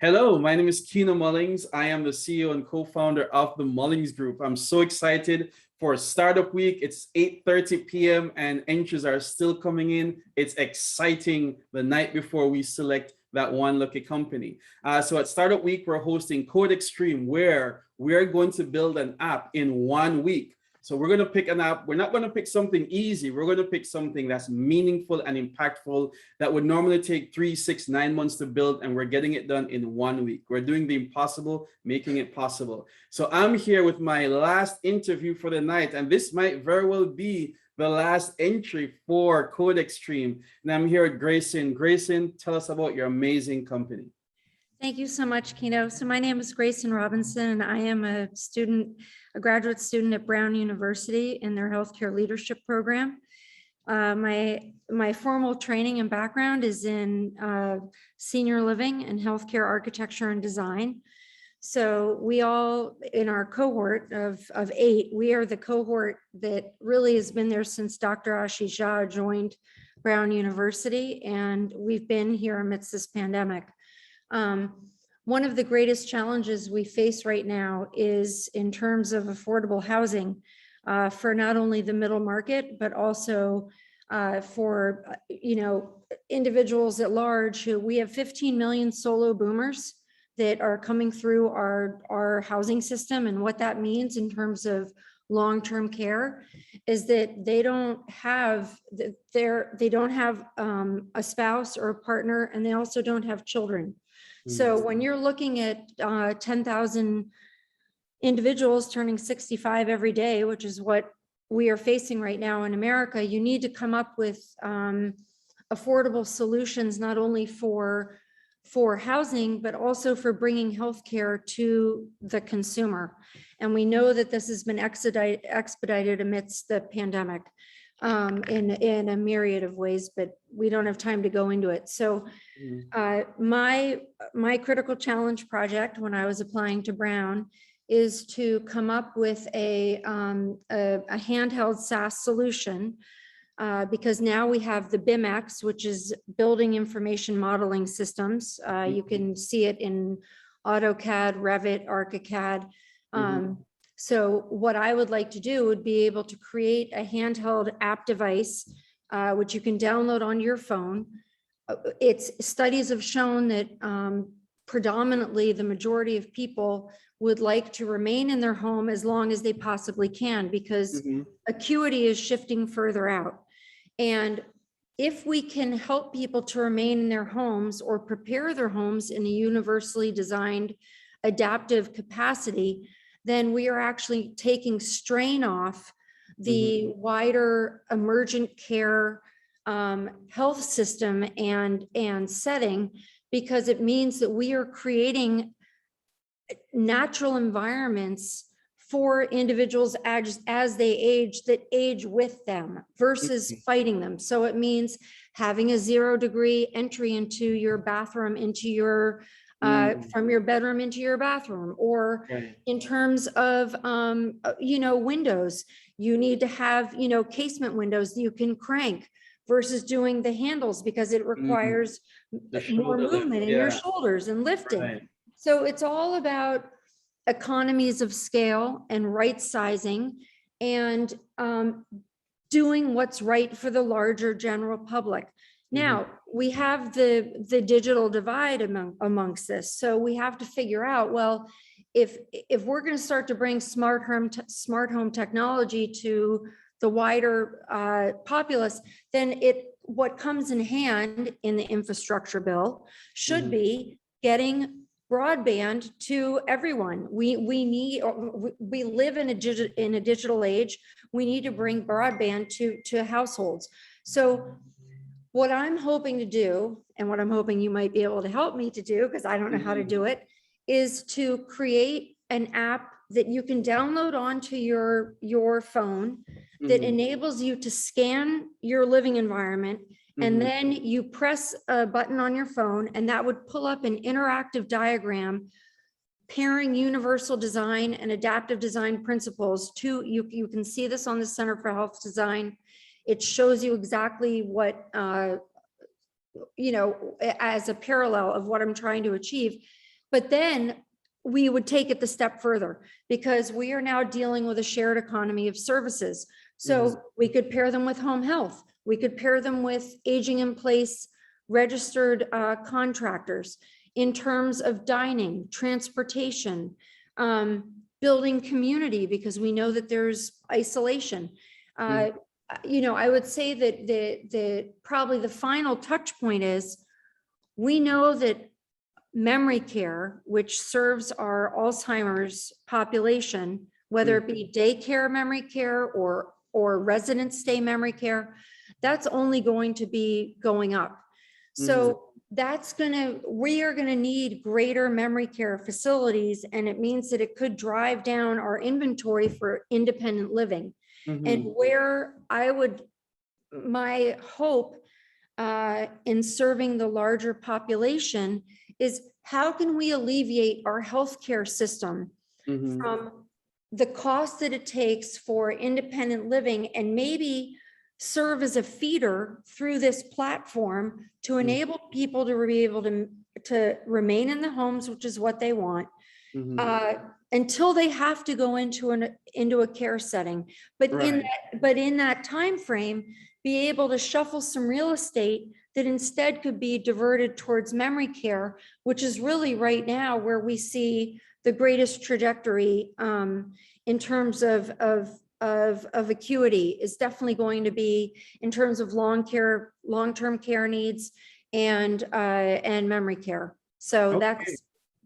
Hello, my name is Kino Mullings. I am the CEO and co-founder of the Mullings Group. I'm so excited for Startup Week. It's 8:30 p.m. and entries are still coming in. It's exciting the night before we select that one lucky company. So at Startup Week, we're hosting CodeExtreme, where we're going to build an app in 1 week. So we're going to pick an app. We're not going to pick something easy. We're going to pick something that's meaningful and impactful that would normally take 3, 6, 9 months to build. And we're getting it done in 1 week. We're doing the impossible, making it possible. So I'm here with my last interview for the night. And this might very well be the last entry for CodeExtreme. And I'm here with Grayson. Grayson, tell us about your amazing company. Thank you so much, Kino. So my name is Grayson Robinson, and I am a graduate student at Brown University in their healthcare leadership program. My formal training and background is in senior living and healthcare architecture and design. So we all, in our cohort of 8, we are the cohort that really has been there since Dr. Ashish Jha joined Brown University, and we've been here amidst this pandemic. One of the greatest challenges we face right now is in terms of affordable housing for not only the middle market, but also for individuals at large. Who we have 15 million solo boomers that are coming through our housing system, and what that means in terms of long-term care is that they don't have a spouse or a partner, and they also don't have children. So when you're looking at 10,000 individuals turning 65 every day, which is what we are facing right now in America, you need to come up with affordable solutions, not only for housing, but also for bringing healthcare to the consumer. And we know that this has been expedited amidst the pandemic in a myriad of ways, but we don't have time to go into it. So my critical challenge project when I was applying to Brown is to come up with a handheld SaaS solution, because now we have the BIMX, which is Building Information Modeling Systems. You can see it in AutoCAD, Revit, ArchiCAD. So what I would like to do would be able to create a handheld app device, which you can download on your phone. Studies have shown that predominantly the majority of people would like to remain in their home as long as they possibly can, because acuity is shifting further out. And if we can help people to remain in their homes or prepare their homes in a universally designed adaptive capacity, then we are actually taking strain off the wider emergent care health system and setting, because it means that we are creating natural environments for individuals as they age, that age with them versus fighting them. So it means having a 0-degree entry into your bathroom, into your from your bedroom into your bathroom, or in terms of windows, you need to have casement windows that you can crank versus doing the handles, because it requires more movement in your shoulders and lifting. So it's all about economies of scale and right sizing and doing what's right for the larger general public. Now, we have the digital divide amongst this. So we have to figure out, well, if we're going to start to bring smart home technology to the wider populace, then what comes in hand in the infrastructure bill should be getting broadband to everyone. We live in a digital age. We need to bring broadband to households. So what I'm hoping to do, and what I'm hoping you might be able to help me to do, because I don't know how to do it, is to create an app that you can download onto your phone that enables you to scan your living environment, and then you press a button on your phone, and that would pull up an interactive diagram pairing universal design and adaptive design principles to you can see this on the Center for Health Design. It shows you exactly what, as a parallel of what I'm trying to achieve. But then we would take it the step further because we are now dealing with a shared economy of services. So we could pair them with home health. We could pair them with aging in place registered contractors in terms of dining, transportation, building community, because we know that there's isolation. You know, I would say that the probably the final touch point is we know that memory care, which serves our Alzheimer's population, whether it be daycare memory care or resident stay memory care, that's only going to be going up. So we are gonna need greater memory care facilities, and it means that it could drive down our inventory for independent living. And where my hope in serving the larger population is how can we alleviate our healthcare system from the cost that it takes for independent living, and maybe serve as a feeder through this platform to enable people to be able to remain in the homes, which is what they want, until they have to go into a care setting. But in that time frame, be able to shuffle some real estate that instead could be diverted towards memory care, which is really right now where we see the greatest trajectory in terms of acuity, is definitely going to be in terms of long-term care needs and memory care. So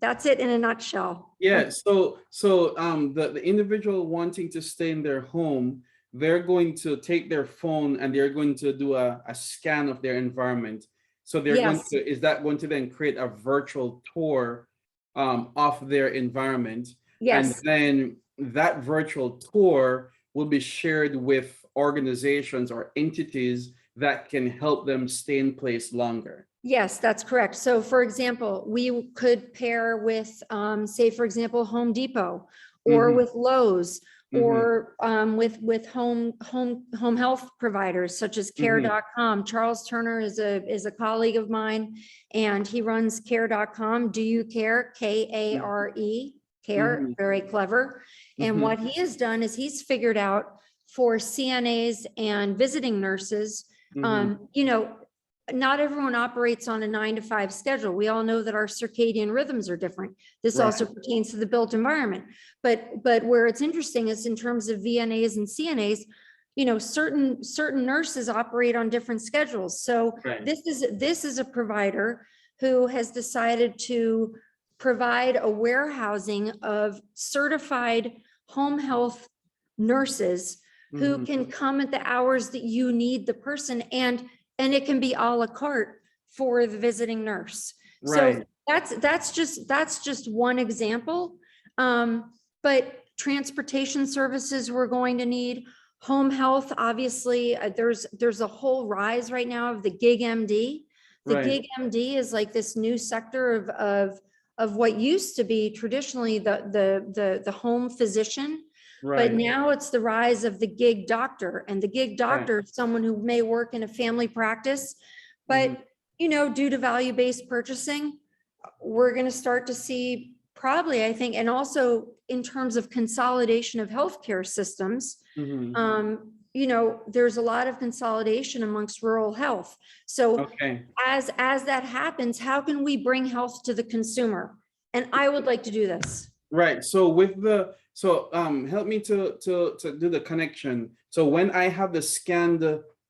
that's it in a nutshell. Yeah. So the individual wanting to stay in their home, they're going to take their phone and they're going to do a scan of their environment. So they're going to, is that going to then create a virtual tour of their environment? Yes. And then that virtual tour will be shared with organizations or entities that can help them stay in place longer. Yes, that's correct. So for example, we could pair with, say, for example, Home Depot or with Lowe's or with home health providers such as care.com. Charles Turner is a colleague of mine, and he runs care.com. Do you care? K-A-R-E, care, very clever. And what he has done is he's figured out for CNAs and visiting nurses, you know, not everyone operates on a 9-to-5 schedule. We all know that our circadian rhythms are different. This also pertains to the built environment. But where it's interesting is in terms of VNAs and CNAs, you know, certain nurses operate on different schedules. So this is a provider who has decided to provide a warehousing of certified home health nurses who can come at the hours that you need the person, and it can be a la carte for the visiting nurse. So that's just one example. But transportation services we're going to need. Home health, obviously, there's a whole rise right now of the gig MD. The gig MD is like this new sector of what used to be traditionally the home physician. But now it's the rise of the gig doctor, and the gig doctor is someone who may work in a family practice, but you know, due to value-based purchasing, we're going to start to see probably, I think, and also in terms of consolidation of healthcare systems, you know, there's a lot of consolidation amongst rural health. So as that happens, how can we bring health to the consumer? And I would like to do this. So with the help me to do the connection. So when I have the scanned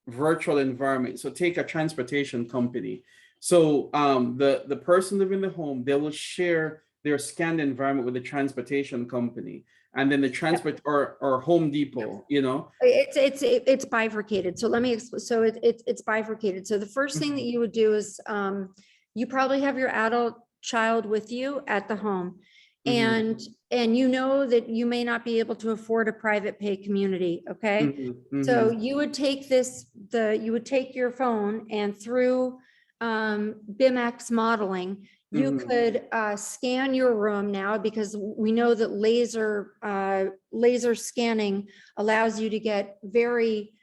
virtual environment, so take a transportation company. So the person living in the home, they will share their scanned environment with the transportation company, and then the transport or Home Depot, you know. It's bifurcated. So let me explain. So it's bifurcated. So the first thing that you would do is you probably have your adult child with you at the home. And you know that you may not be able to afford a private pay community. Okay. So you would take you would take your phone, and through BIMX modeling, you could scan your room now, because we know that laser scanning allows you to get very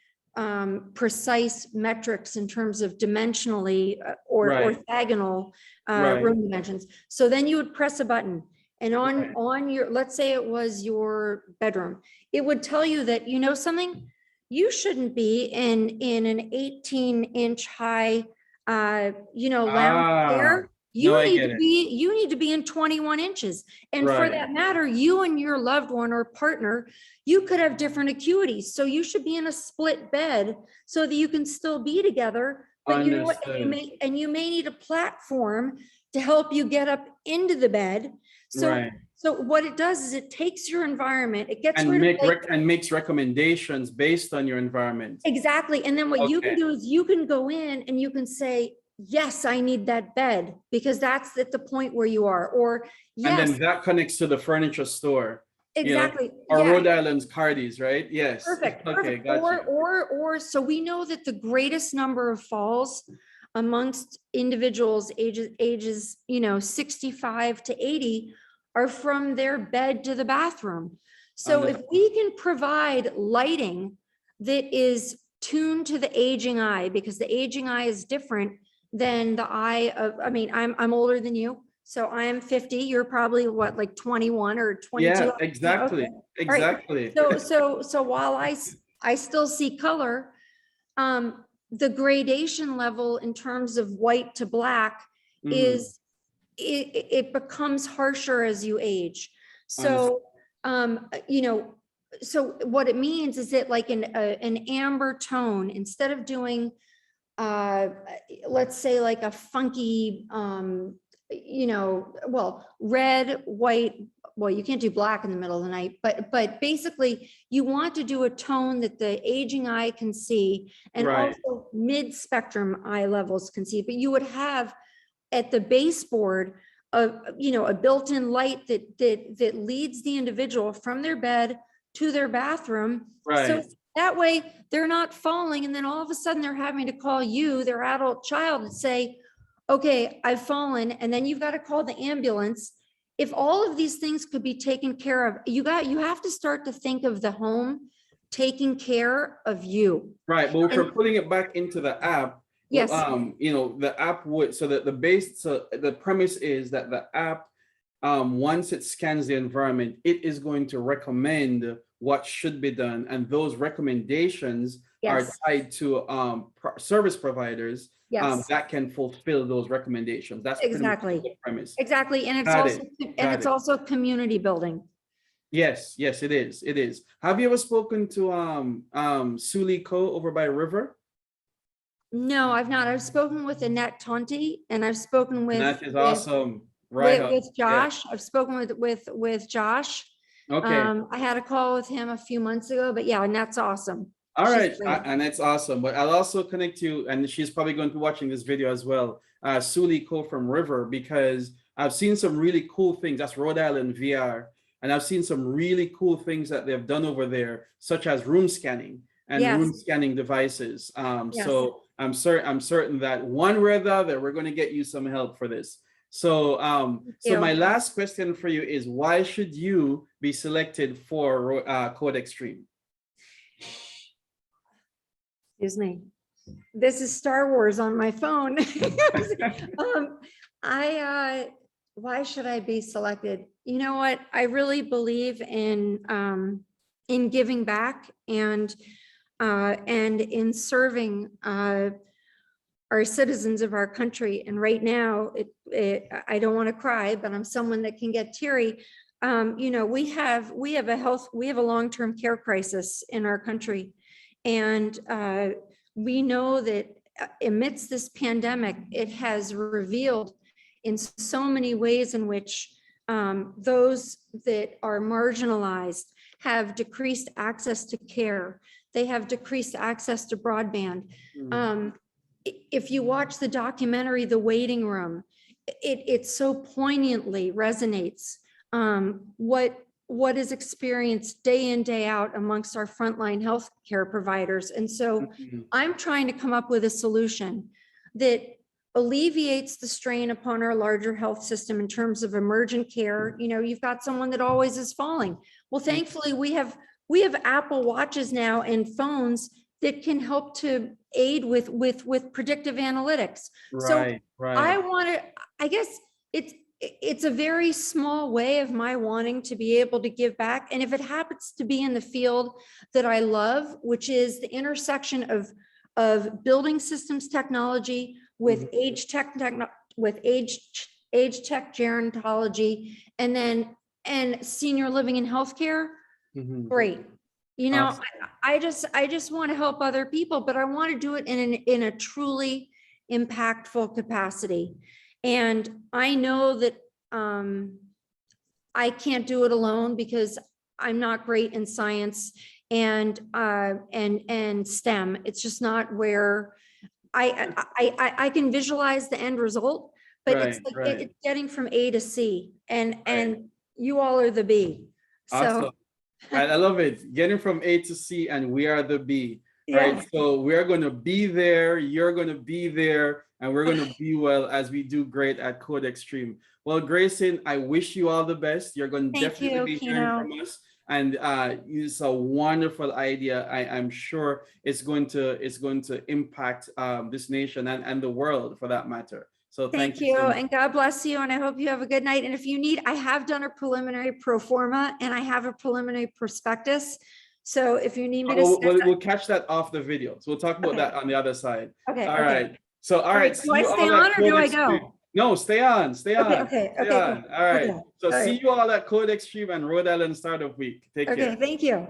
precise metrics in terms of dimensionally or Right. orthogonal Right. room dimensions. So then you would press a button, and Right. on your, let's say it was your bedroom, it would tell you that, you know something, you shouldn't be in an 18-inch high, lounge Ah, chair. no, You I need get to it. be, you need to be in 21 inches. And for Right. that matter, you and your loved one or partner, you could have different acuities. So you should be in a split bed so that you can still be together. But you know what? Understood. You may need a platform to help you get up into the bed. So, Right. so what it does is it takes your environment, it gets And rid of like, makes recommendations based on your environment. exactly. And then what you can Okay. do is you can go in and you can say, yes, I need that bed, because that's at the point where you are, or And yes, then that connects to the furniture store, exactly. or Yeah. Rhode Island's Cardi's, right? Yes. Perfect, Okay, perfect. got you. So we know that the greatest number of falls amongst individuals ages, 65 to 80 are from their bed to the bathroom. So if Understood. we can provide lighting that is tuned to the aging eye, because the aging eye is different than the eye of, I mean, I'm older than you. So I am 50, you're probably what, like 21 or 22? Yeah, Yeah, okay. exactly. All right. Exactly. So while I still see color, the gradation level in terms of white to black Mhm. is, it becomes harsher as you age. Understood. So, so what it means is that like an amber tone, instead of doing, let's say like a funky, well, red, white, well, you can't do black in the middle of the night, but basically you want to do a tone that the aging eye can see, and Right. also mid-spectrum eye levels can see. But you would have at the baseboard a built-in light that leads the individual from their bed to their bathroom. So Right. that way they're not falling, and then all of a sudden they're having to call you, their adult child, and say, okay, I've fallen, and then you've got to call the ambulance. If all of these things could be taken care of, you have to start to think of the home taking care of you. Right. But if And we're putting it back into the app, well, yes, the app would, so that the premise is that the app, once it scans the environment, it is going to recommend what should be done. And those recommendations are yes, tied to service providers yes, that can fulfill those recommendations. That's pretty much exactly, the premise. exactly. And Got it. Got it's it. also community building. Yes, yes, it is. It is. Have you ever spoken to Suli Ko over by River? No, I've not. I've spoken with Annette Tonti, and I've spoken And with that is awesome. Right. with Yeah. Josh. I've spoken with Josh. Okay. I had a call with him a few months ago, but yeah, Annette's awesome. All She's right. great. And that's awesome. But I'll also connect you, and she's probably going to be watching this video as well. Suli Ko from River, because I've seen some really cool things. That's Rhode Island VR. And I've seen some really cool things that they've done over there, such as room scanning and Yes, room scanning devices. yes. So I'm certain that one way or the other, we're going to get you some help for this. So so my you. last question for you is, why should you be selected for CodeExtreme? Excuse me. This is Star Wars on my phone. Why should I be selected? You know what? I really believe in giving back and in serving our citizens of our country. And right now, I don't want to cry, but I'm someone that can get teary. We have a long-term care crisis in our country. And we know that amidst this pandemic, it has revealed in so many ways in which those that are marginalized have decreased access to care. They have decreased access to broadband. If you watch the documentary, The Waiting Room, it so poignantly resonates what is experienced day in, day out amongst our frontline healthcare providers. And so I'm trying to come up with a solution that alleviates the strain upon our larger health system in terms of emergent care. You've got someone that always is falling. Well, thankfully we have Apple Watches now and phones that can help to aid with predictive analytics. So Right, I right. want to, I guess it's a very small way of my wanting to be able to give back. And if it happens to be in the field that I love, which is the intersection of building systems technology with age tech gerontology, and senior living and healthcare, Mhm. great. You know, Awesome. I just want to help other people, but I want to do it in a truly impactful capacity. And I know that I can't do it alone because I'm not great in science and STEM. It's just not where I can visualize the end result, but it's Right, like right, it's getting from A to C, right. and you all are the B. So Awesome. I love it. Getting from A to C, and we are the B. Right. yeah, So we're going to be there. You're going to be there, and we're going to be well as we do great at CodeExtreme. Well, Grayson, I wish you all the best. You're going to thank definitely you, be hearing Kino. from us. And it's a wonderful idea. I'm sure it's going to impact this nation and the world for that matter. So thank Thank you you, so much. and God bless you, and I hope you have a good night. And if you need, I have done a preliminary pro forma, and I have a preliminary prospectus. So if you need me to, We'll catch that off the video. So we'll talk about okay, that on the other side. okay, All okay. right. So, all All right, right. do See I you stay all on at or do I CodeExtreme. go? No, stay on, stay Okay, on, okay, stay okay, on. cool. All right. Okay, So all see right. you all at CodeExtreme and Rhode Island Startup Week. Take care. Okay, thank you.